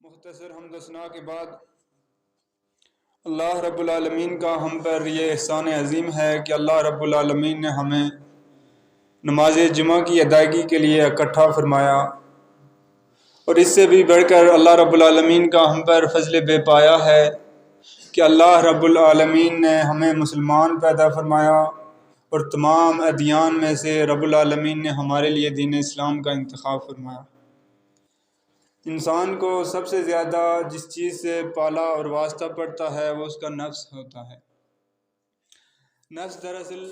مختصر حمد و ثنا کے بعد اللہ رب العالمین کا ہم پر یہ احسان عظیم ہے کہ اللہ رب العالمین نے ہمیں نماز جمعہ کی ادائیگی کے لیے اکٹھا فرمایا، اور اس سے بھی بڑھ کر اللہ رب العالمین کا ہم پر فضل بے پایا ہے کہ اللہ رب العالمین نے ہمیں مسلمان پیدا فرمایا، اور تمام ادیان میں سے رب العالمین نے ہمارے لیے دین اسلام کا انتخاب فرمایا۔ انسان کو سب سے زیادہ جس چیز سے پالا اور واسطہ پڑتا ہے وہ اس کا نفس ہوتا ہے۔ نفس دراصل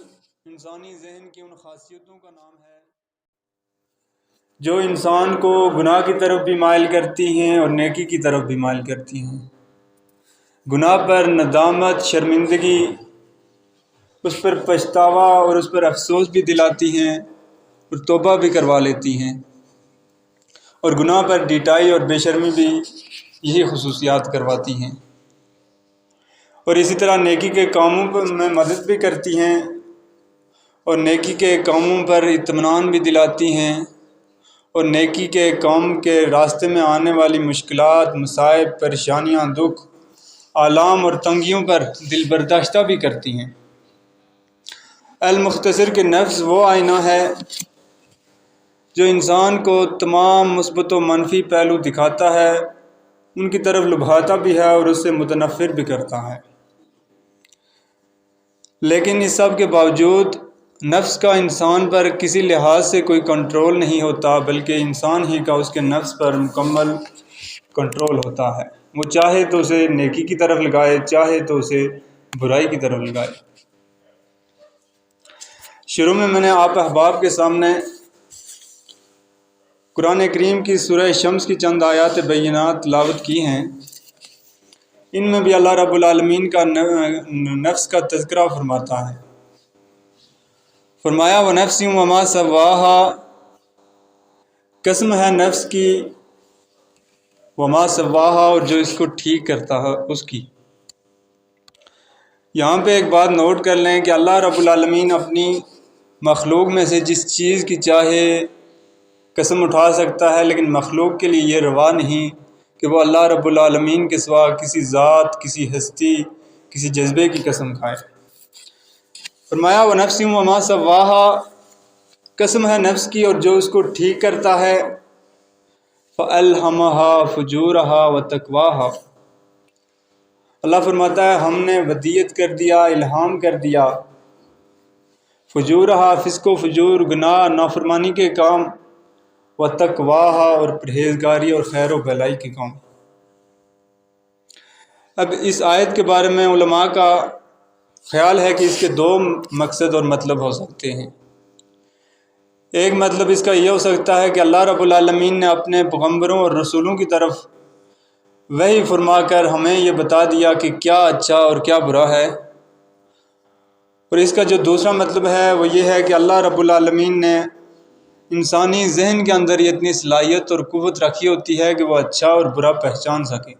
انسانی ذہن کی ان خاصیتوں کا نام ہے جو انسان کو گناہ کی طرف بھی مائل کرتی ہیں اور نیکی کی طرف بھی مائل کرتی ہیں۔ گناہ پر ندامت، شرمندگی، اس پر پچھتاوا اور اس پر افسوس بھی دلاتی ہیں اور توبہ بھی کروا لیتی ہیں، اور گناہ پر ڈیٹائی اور بے شرمی بھی یہی خصوصیات کرواتی ہیں، اور اسی طرح نیکی کے کاموں میں مدد بھی کرتی ہیں اور نیکی کے کاموں پر اطمینان بھی دلاتی ہیں، اور نیکی کے کام کے راستے میں آنے والی مشکلات، مصائب، پریشانیاں، دکھ، آلام اور تنگیوں پر دل برداشتہ بھی کرتی ہیں۔ المختصر کے نفس وہ آئینہ ہے جو انسان کو تمام مثبت و منفی پہلو دکھاتا ہے، ان کی طرف لبھاتا بھی ہے اور اس سے متنفر بھی کرتا ہے۔ لیکن اس سب کے باوجود نفس کا انسان پر کسی لحاظ سے کوئی کنٹرول نہیں ہوتا، بلکہ انسان ہی کا اس کے نفس پر مکمل کنٹرول ہوتا ہے۔ وہ چاہے تو اسے نیکی کی طرف لگائے، چاہے تو اسے برائی کی طرف لگائے۔ شروع میں نے آپ احباب کے سامنے قرآن کریم کی سورہ شمس کی چند آیات بینات تلاوت کی ہیں۔ ان میں بھی اللہ رب العالمین کا نفس کا تذکرہ فرماتا ہے۔ فرمایا وَنَفْسٍ وَمَا سَوَّاهَا، قسم ہے نفس کی، وما سواہا، اور جو اس کو ٹھیک کرتا ہے اس کی۔ یہاں پہ ایک بات نوٹ کر لیں کہ اللہ رب العالمین اپنی مخلوق میں سے جس چیز کی چاہے قسم اٹھا سکتا ہے، لیکن مخلوق کے لیے یہ روا نہیں کہ وہ اللہ رب العالمین کے سوا کسی ذات، کسی ہستی، کسی جذبے کی قسم کھائے۔ فرمایا وَنَفْسٍ وَمَا سَوَّاهَا، قسم ہے نفس کی اور جو اس کو ٹھیک کرتا ہے۔ فَأَلْهَمَهَا فُجُورَهَا وَتَقْوَاهَا، اللہ فرماتا ہے ہم نے ودیت کر دیا، الہام کر دیا، فجورها، فسق و فجور، گناہ، نافرمانی کے کام، وتقواها، اور پرہیزگاری اور خیر و بھلائی کے کام۔ اب اس آیت کے بارے میں علماء کا خیال ہے کہ اس کے دو مقصد اور مطلب ہو سکتے ہیں۔ ایک مطلب اس کا یہ ہو سکتا ہے کہ اللہ رب العالمین نے اپنے پیغمبروں اور رسولوں کی طرف وحی فرما کر ہمیں یہ بتا دیا کہ کیا اچھا اور کیا برا ہے، اور اس کا جو دوسرا مطلب ہے وہ یہ ہے کہ اللہ رب العالمین نے انسانی ذہن کے اندر یہ اتنی صلاحیت اور قوت رکھی ہوتی ہے کہ وہ اچھا اور برا پہچان سکے۔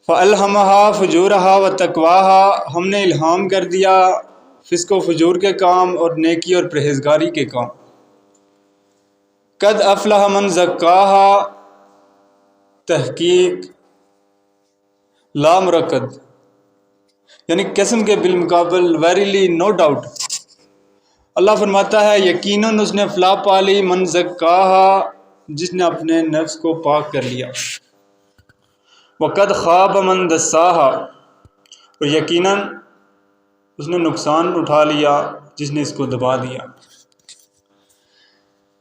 فَأَلْهَمَهَا فُجُورَهَا وَتَقْوَاهَا، ہم نے الہام کر دیا فسق و فجور کے کام اور نیکی اور پرہیزگاری کے کام۔ قَدْ أَفْلَحَ مَنْ زَكَّاهَا، تحقیق لا مرکد، یعنی قسم کے بالمقابل، ویریلی، نو ڈاؤٹ، اللہ فرماتا ہے یقیناً اس نے فلاح پا لی، من زکاہا، جس نے اپنے نفس کو پاک کر لیا، وقد خواب من دساہا، اور یقیناً اس نے نقصان اٹھا لیا جس نے اس کو دبا دیا۔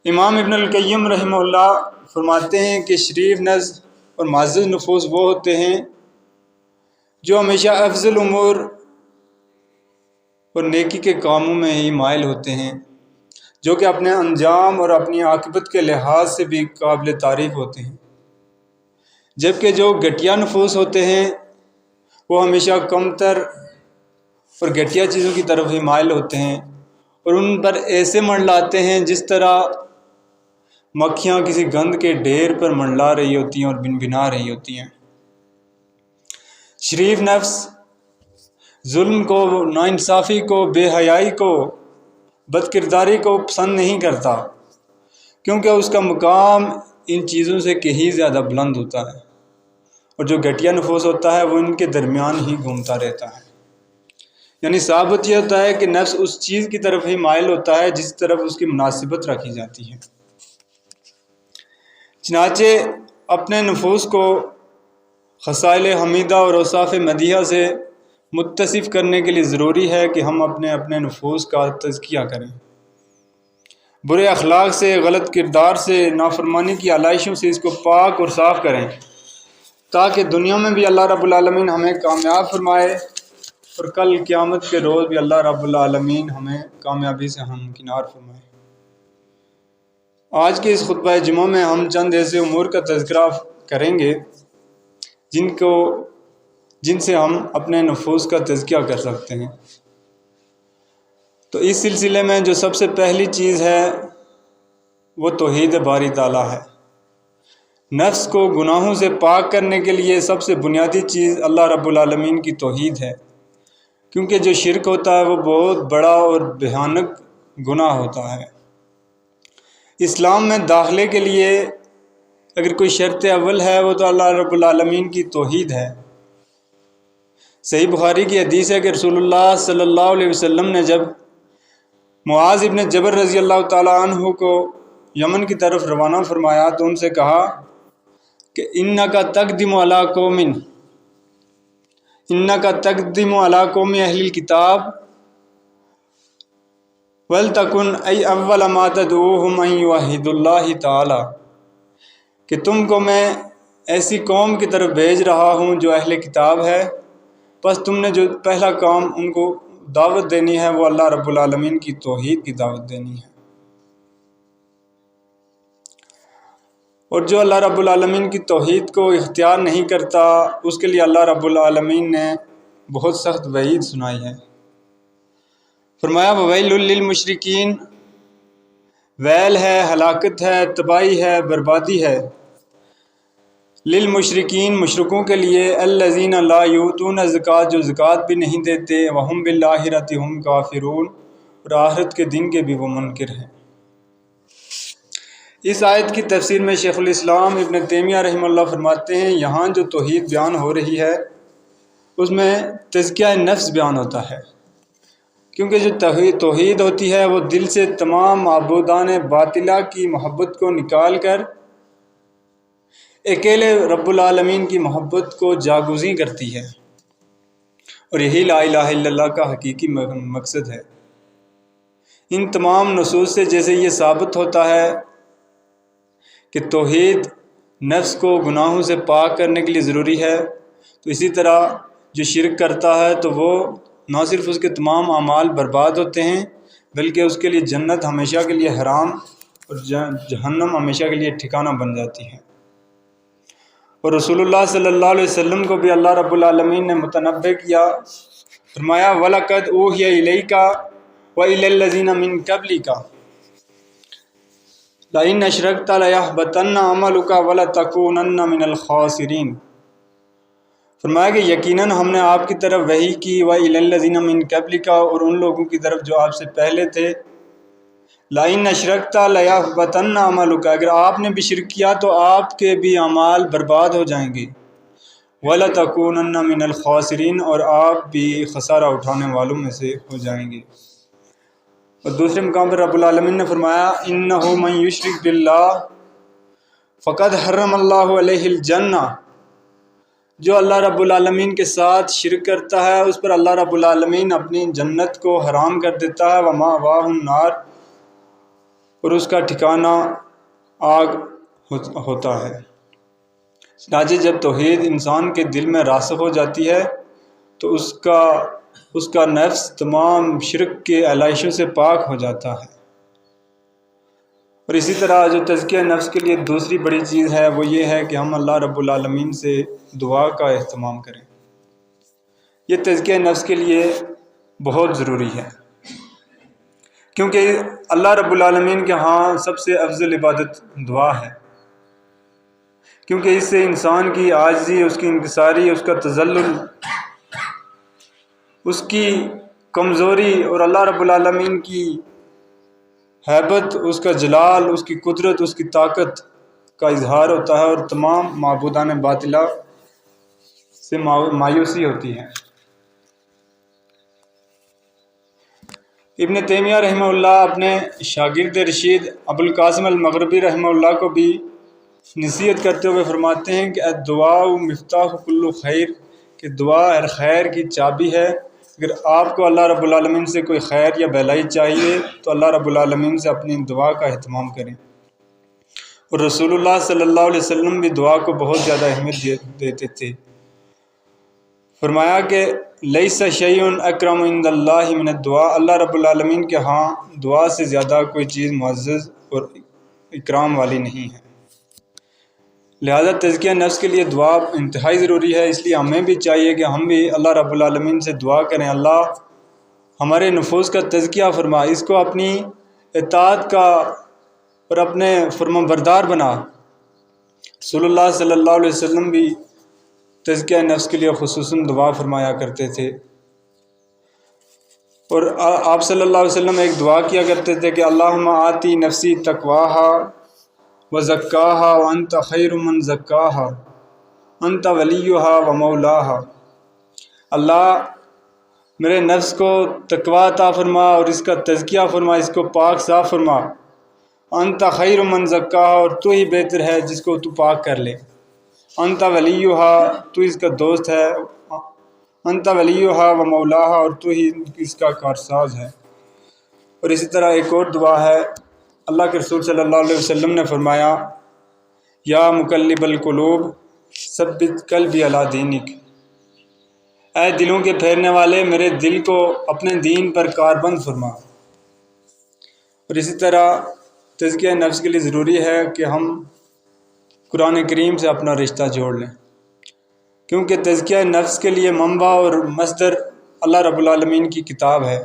امام ابن القیم رحمہ اللہ فرماتے ہیں کہ شریف نفس اور معزز نفوس وہ ہوتے ہیں جو ہمیشہ افضل امور اور نیکی کے کاموں میں ہی مائل ہوتے ہیں، جو کہ اپنے انجام اور اپنی عاقبت کے لحاظ سے بھی قابل تعریف ہوتے ہیں، جبکہ جو گھٹیا نفوس ہوتے ہیں وہ ہمیشہ کمتر اور گھٹیا چیزوں کی طرف ہی مائل ہوتے ہیں، اور ان پر ایسے منڈلاتے ہیں جس طرح مکھیاں کسی گند کے ڈھیر پر منڈلا رہی ہوتی ہیں اور بنبھنا رہی ہوتی ہیں۔ شریف نفس ظلم کو، ناانصافی کو، بے حیائی کو، بد کرداری کو پسند نہیں کرتا، کیونکہ اس کا مقام ان چیزوں سے کہیں زیادہ بلند ہوتا ہے، اور جو گھٹیا نفوس ہوتا ہے وہ ان کے درمیان ہی گھومتا رہتا ہے۔ یعنی ثابت یہ ہوتا ہے کہ نفس اس چیز کی طرف ہی مائل ہوتا ہے جس طرف اس کی مناسبت رکھی جاتی ہے۔ چنانچہ اپنے نفوس کو خصائل حمیدہ اور اوصاف مدیحہ سے متصف کرنے کے لیے ضروری ہے کہ ہم اپنے نفوس کا تزکیہ کریں، برے اخلاق سے، غلط کردار سے، نافرمانی کی علائشوں سے اس کو پاک اور صاف کریں، تاکہ دنیا میں بھی اللہ رب العالمین ہمیں کامیاب فرمائے اور کل قیامت کے روز بھی اللہ رب العالمین ہمیں کامیابی سے ہمکنار فرمائے۔ آج کے اس خطبہ جمعہ میں ہم چند ایسے امور کا تذکرہ کریں گے جن سے ہم اپنے نفوس کا تزکیہ کر سکتے ہیں۔ تو اس سلسلے میں جو سب سے پہلی چیز ہے وہ توحید باری تعالیٰ ہے۔ نفس کو گناہوں سے پاک کرنے کے لیے سب سے بنیادی چیز اللہ رب العالمین کی توحید ہے، کیونکہ جو شرک ہوتا ہے وہ بہت بڑا اور بھیانک گناہ ہوتا ہے۔ اسلام میں داخلے کے لیے اگر کوئی شرط اول ہے وہ تو اللہ رب العالمین کی توحید ہے۔ صحیح بخاری کی حدیث ہے کہ رسول اللہ صلی اللہ علیہ وسلم نے جب معاذ ابن جبل رضی اللہ تعالیٰ عنہ کو یمن کی طرف روانہ فرمایا تو ان سے کہا کہ انکا تقدم علی قوم اہل الکتاب وَلْتَكُنْ أَيْ أَوَّلَ مَا تَدْعُوهُمْ أَنْ يُوَحِّدُوا اللَّهَ تَعَالَى کہ تم کو میں ایسی قوم کی طرف بھیج رہا ہوں جو اہل کتاب ہے، بس تم نے جو پہلا کام ان کو دعوت دینی ہے وہ اللہ رب العالمین کی توحید کی دعوت دینی ہے۔ اور جو اللہ رب العالمین کی توحید کو اختیار نہیں کرتا اس کے لیے اللہ رب العالمین نے بہت سخت وعید سنائی ہے۔ فرمایا وَوَيْلٌ لِّلْمُشْرِكِينَ، ویل ہے، ہلاکت ہے، تباہی ہے، بربادی ہے، للمشرکین مشرکوں کے لیے، الذین لا یؤتون الزکوٰۃ جو زکوٰۃ بھی نہیں دیتے، وہم بالآخرۃ ہم کافرون اور آخرت کے دن کے بھی وہ منکر ہیں۔ اس آیت کی تفسیر میں شیخ الاسلام ابن تیمیہ رحمہ اللہ فرماتے ہیں یہاں جو توحید بیان ہو رہی ہے اس میں تزکیہ نفس بیان ہوتا ہے، کیونکہ جو توحید ہوتی ہے وہ دل سے تمام معبودان باطلہ کی محبت کو نکال کر اکیلے رب العالمین کی محبت کو جاگزیں کرتی ہے، اور یہی لا الہ الا اللہ کا حقیقی مقصد ہے۔ ان تمام نصوص سے جیسے یہ ثابت ہوتا ہے کہ توحید نفس کو گناہوں سے پاک کرنے کے لیے ضروری ہے، تو اسی طرح جو شرک کرتا ہے تو وہ نہ صرف اس کے تمام اعمال برباد ہوتے ہیں بلکہ اس کے لیے جنت ہمیشہ کے لیے حرام اور جہنم ہمیشہ کے لیے ٹھکانہ بن جاتی ہے۔ اور رسول اللہ صلی اللہ علیہ وسلم کو بھی اللہ رب العالمین نے متنبہ کیا، فرمایا وَلَقَدْ أُوحِيَ إِلَيْكَ وَإِلَى الَّذِينَ مِن قَبْلِكَ لَئِنْ أَشْرَكْتَ لَيَحْبَطَنَّ عَمَلُكَ وَلَتَكُونَنَّ مِنَ الْخَاسِرِينَ۔ فرمایا کہ یقیناً ہم نے آپ کی طرف وحی کی، وَإِلَى الَّذِينَ مِن قَبْلِكَ اور ان لوگوں کی طرف جو آپ سے پہلے تھے، لَئِنْ أَشْرَكْتَ لَيَحْبَطَنَّ عَمَلُكَ اگر آپ نے بھی شرک کیا تو آپ کے بھی اعمال برباد ہو جائیں گے، وَلَتَكُونَنَّ مِنَ الْخَاسِرِينَ اور آپ بھی خسارہ اٹھانے والوں میں سے ہو جائیں گے۔ اور دوسرے مقام پر رب العالمین نے فرمایا إِنَّهُ مَن يُشْرِكْ بِاللَّهِ فَقَدْ حَرَّمَ اللَّهُ عَلَيْهِ الْجَنَّةَ جو اللہ رب العالمین کے ساتھ شرک کرتا ہے اس پر اللہ رب العالمین اپنی جنت کو حرام کر دیتا ہے، وَمَأْوَاهُ النَّارُ اور اس کا ٹھکانہ آگ ہوتا ہے۔ چنانچہ جب توحید انسان کے دل میں راسخ ہو جاتی ہے تو اس کا نفس تمام شرک کے علائشوں سے پاک ہو جاتا ہے۔ اور اسی طرح جو تزکیہ نفس کے لیے دوسری بڑی چیز ہے وہ یہ ہے کہ ہم اللہ رب العالمین سے دعا کا اہتمام کریں۔ یہ تزکیہ نفس کے لیے بہت ضروری ہے، کیونکہ اللہ رب العالمین کے ہاں سب سے افضل عبادت دعا ہے، کیونکہ اس سے انسان کی عاجزی، اس کی انکساری، اس کا تذلل، اس کی کمزوری اور اللہ رب العالمین کی ہیبت، اس کا جلال، اس کی قدرت، اس کی طاقت کا اظہار ہوتا ہے اور تمام معبودان باطلہ سے مایوسی ہوتی ہے۔ ابن تیمیہ رحمہ اللہ اپنے شاگرد رشید ابوالقاسم المغربی رحمہ اللہ کو بھی نصیحت کرتے ہوئے فرماتے ہیں کہ الدعاء مفتاح کل خیر، کہ دعا ہر خیر کی چابی ہے۔ اگر آپ کو اللہ رب العالمین سے کوئی خیر یا بھلائی چاہیے تو اللہ رب العالمین سے اپنی دعا کا اہتمام کریں۔ اور رسول اللہ صلی اللہ علیہ وسلم بھی دعا کو بہت زیادہ اہمیت دیتے تھے۔ فرمایا کہ لیس شیء اکرم عند اللہ من الدعاء، اللہ رب العالمین کے ہاں دعا سے زیادہ کوئی چیز معزز اور اکرام والی نہیں ہے۔ لہذا تزکیہ نفس کے لیے دعا انتہائی ضروری ہے، اس لیے ہمیں بھی چاہیے کہ ہم بھی اللہ رب العالمین سے دعا کریں، اللہ ہمارے نفوس کا تزکیہ فرما، اس کو اپنی اطاعت کا اور اپنے فرما بردار بنا۔ رسول اللہ صلی اللہ علیہ وسلم بھی تزکیہ نفس کے لیے خصوصاً دعا فرمایا کرتے تھے، اور آپ صلی اللہ علیہ وسلم ایک دعا کیا کرتے تھے کہ اللہم آتی نفسی تقواہا وزکاہا وانت خیر من زکاہا انت ولیہا ومولاہا، اللہ میرے نفس کو تقوی عطا فرما اور اس کا تزکیہ فرما، اس کو پاک صاف فرما۔ انت خیر من زکاہا، اور تو ہی بہتر ہے جس کو تو پاک کر لے۔ انت ولیہا، تو اس کا دوست ہے۔ انت ولیہا ومولاہا، اور تو ہی اس کا کارساز ہے۔ اور اسی طرح ایک اور دعا ہے، اللہ کے رسول صلی اللہ علیہ وسلم نے فرمایا یا مقلب القلوب ثبت قلبی علی دینک، اے دلوں کے پھیرنے والے میرے دل کو اپنے دین پر کاربند فرما۔ اور اسی طرح تزکیہ نفس کے لیے ضروری ہے کہ ہم قرآن کریم سے اپنا رشتہ جوڑ لیں، کیونکہ تزکیہ نفس کے لیے منبع اور مصدر اللہ رب العالمین کی کتاب ہے۔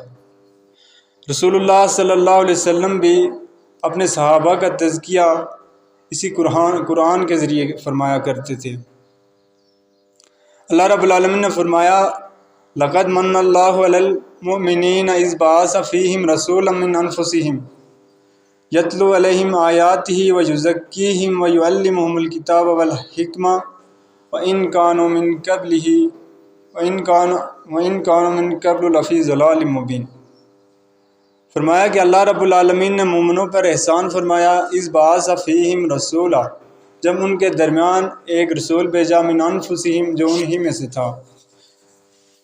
رسول اللہ صلی اللہ علیہ وسلم بھی اپنے صحابہ کا تزکیہ اسی قرآن کے ذریعے فرمایا کرتے تھے۔ اللہ رب العالمین نے فرمایا لقد من اللہ علی المؤمنین اذ بعث فیہم رسولا من انفسہم یتلو علیہم آیاتہ ویزکیہم ویعلمہم الکتاب والحکمہ وإن كانوا من قبل لفی ضلال مبین۔ فرمایا کہ اللہ رب العالمین نے مومنوں پر احسان فرمایا اذ بعث فیہم رسولا، جب ان کے درمیان ایک رسول بھیجا من انفسہم، جو انہی میں سے تھا۔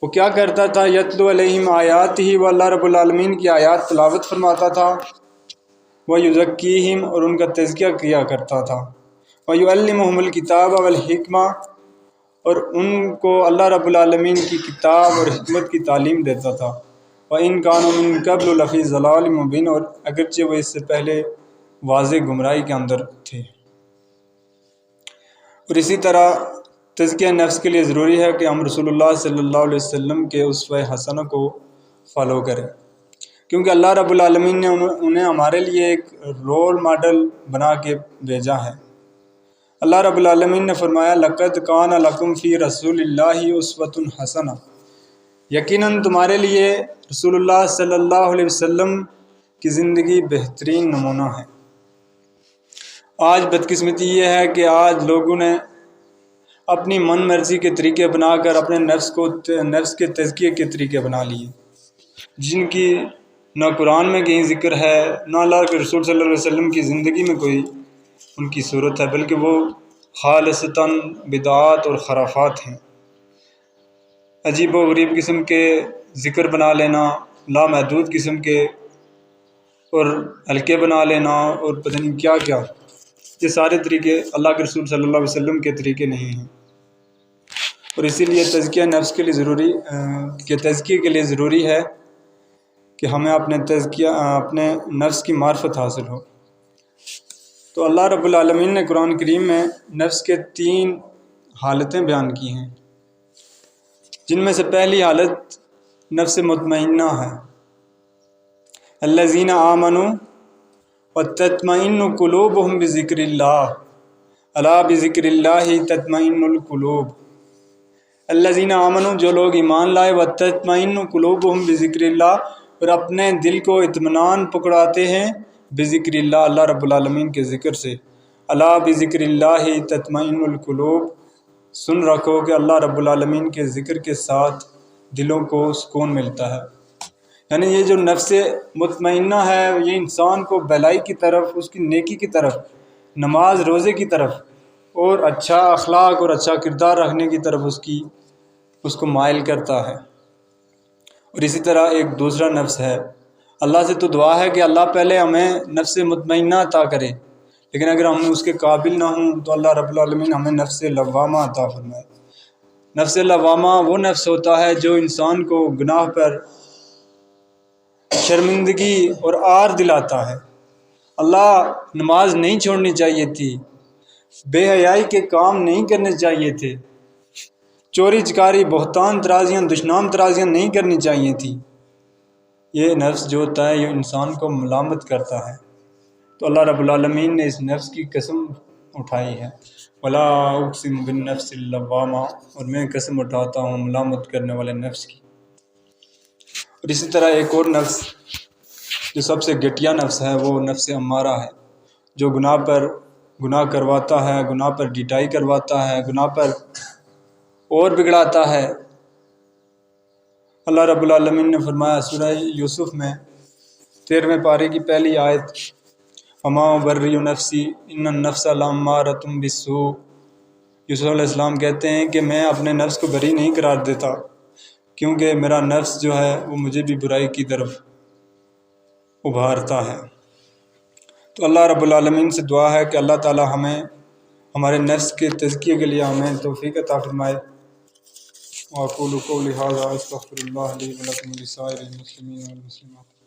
وہ کیا کرتا تھا؟ یتلو علیہم آیاتہ، وہ اللہ رب العالمین کی آیات تلاوت فرماتا تھا، ویزکیہم، اور ان کا تزکیہ کیا کرتا تھا، ویعلمہم الکتاب والحکمہ، اور ان کو اللہ رب العالمین کی کتاب اور حکمت کی تعلیم دیتا تھا، وَإِن كَانُوا مِن قَبْلُ لَفِي ضَلَالٍ مُبِينٍ، اور اگرچہ وہ اس سے پہلے واضح گمراہی کے اندر تھے۔ اور اسی طرح تزکیہ نفس کے لیے ضروری ہے کہ ہم رسول اللہ صلی اللہ علیہ وسلم کے اسوہ حسنہ کو فالو کریں، کیونکہ اللہ رب العالمین نے انہیں ہمارے لیے ایک رول ماڈل بنا کے بھیجا ہے۔ اللہ رب العالمین نے فرمایا لقد کان لکم فی رسول اللہ اسوۃ حسنہ، یقیناً تمہارے لیے رسول اللہ صلی اللہ علیہ وسلم کی زندگی بہترین نمونہ ہے۔ آج بدقسمتی یہ ہے کہ آج لوگوں نے اپنی من مرضی کے طریقے بنا کر اپنے نفس کے تزکیے کے طریقے بنا لیے، جن کی نہ قرآن میں کہیں ذکر ہے، نہ اللہ کے رسول صلی اللہ علیہ وسلم کی زندگی میں کوئی ان کی صورت ہے، بلکہ وہ خالصتاً بدعات اور خرافات ہیں۔ عجیب و غریب قسم کے ذکر بنا لینا، لامحدود قسم کے اور حلقے بنا لینا، اور پتہ نہیں کیا کیا، یہ سارے طریقے اللہ کے رسول صلی اللہ علیہ وسلم کے طریقے نہیں ہیں۔ اور اسی لیے تزکیہ نفس کے لیے تزکیے کے لیے ضروری ہے کہ ہمیں اپنے نفس کی معرفت حاصل ہو۔ تو اللہ رب العالمین نے قرآن کریم میں نفس کے 3 حالتیں بیان کی ہیں، جن میں سے پہلی حالت نفس مطمئنہ ہے، الذین آمنوا وتطمئن قلوبہم بذکر اللہ، الا بذکر اللہ تطمئن القلوب۔ الذین آمنوا، جو لوگ ایمان لائے، وتطمئن قلوبہم بذکر اللہ، اور اپنے دل کو اطمینان پکڑاتے ہیں بذکر اللہ، اللہ رب العالمین کے ذکر سے، الا بذکر اللہ تطمئن القلوب، سن رکھو کہ اللہ رب العالمین کے ذکر کے ساتھ دلوں کو سکون ملتا ہے۔ یعنی یہ جو نفس مطمئنہ ہے یہ انسان کو بھلائی کی طرف، اس کی نیکی کی طرف، نماز روزے کی طرف اور اچھا اخلاق اور اچھا کردار رکھنے کی طرف اس کو مائل کرتا ہے۔ اور اسی طرح ایک دوسرا نفس ہے، اللہ سے تو دعا ہے کہ اللہ پہلے ہمیں نفس مطمئنہ عطا کرے، لیکن اگر ہم اس کے قابل نہ ہوں تو اللہ رب العالمین ہمیں نفس لوامہ عطا فرمائے۔ نفس لوامہ وہ نفس ہوتا ہے جو انسان کو گناہ پر شرمندگی اور آر دلاتا ہے۔ اللہ نماز نہیں چھوڑنی چاہیے تھی، بے حیائی کے کام نہیں کرنے چاہیے تھے، چوری چکاری بہتان ترازیاں دشنام ترازیاں نہیں کرنی چاہیے تھی۔ یہ نفس جو ہوتا ہے یہ انسان کو ملامت کرتا ہے، تو اللہ رب العالمین نے اس نفس کی قسم اٹھائی ہے، وَلَا أُقْسِمُ بِالنَّفْسِ اللَّوَّامَةِ، اور میں قسم اٹھاتا ہوں ملامت کرنے والے نفس کی۔ اور اسی طرح ایک اور نفس جو سب سے گھٹیا نفس ہے وہ نفس امارہ ہے، جو گناہ کرواتا ہے، گناہ پر ڈٹائی کرواتا ہے، گناہ پر اور بگڑاتا ہے۔ اللہ رب العالمین نے فرمایا سورہ یوسف میں 13ویں پارے کی پہلی آیت، وَمَا أُبَرِّئُ نَفْسِي إِنَّ النَّفْسَ لَأَمَّارَةٌ بِالسُّوءِ، یوسف علیہ السلام کہتے ہیں کہ میں اپنے نفس کو بری نہیں قرار دیتا، کیونکہ میرا نفس جو ہے وہ مجھے بھی برائی کی طرف ابھارتا ہے۔ تو اللہ رب العالمین سے دعا ہے کہ اللہ تعالی ہمیں ہمارے نفس کے تزکیے کے لیے ہمیں توفیق عطا فرمائے۔ وَأَقُولُ قَوْلِي هَٰذَا وَأَسْتَغْفِرُ اللَّهَ لِي وَلَكُمْ وَلِسَائِرِ الْمُسْلِمِينَ وَالْمُسْلِمَاتِ۔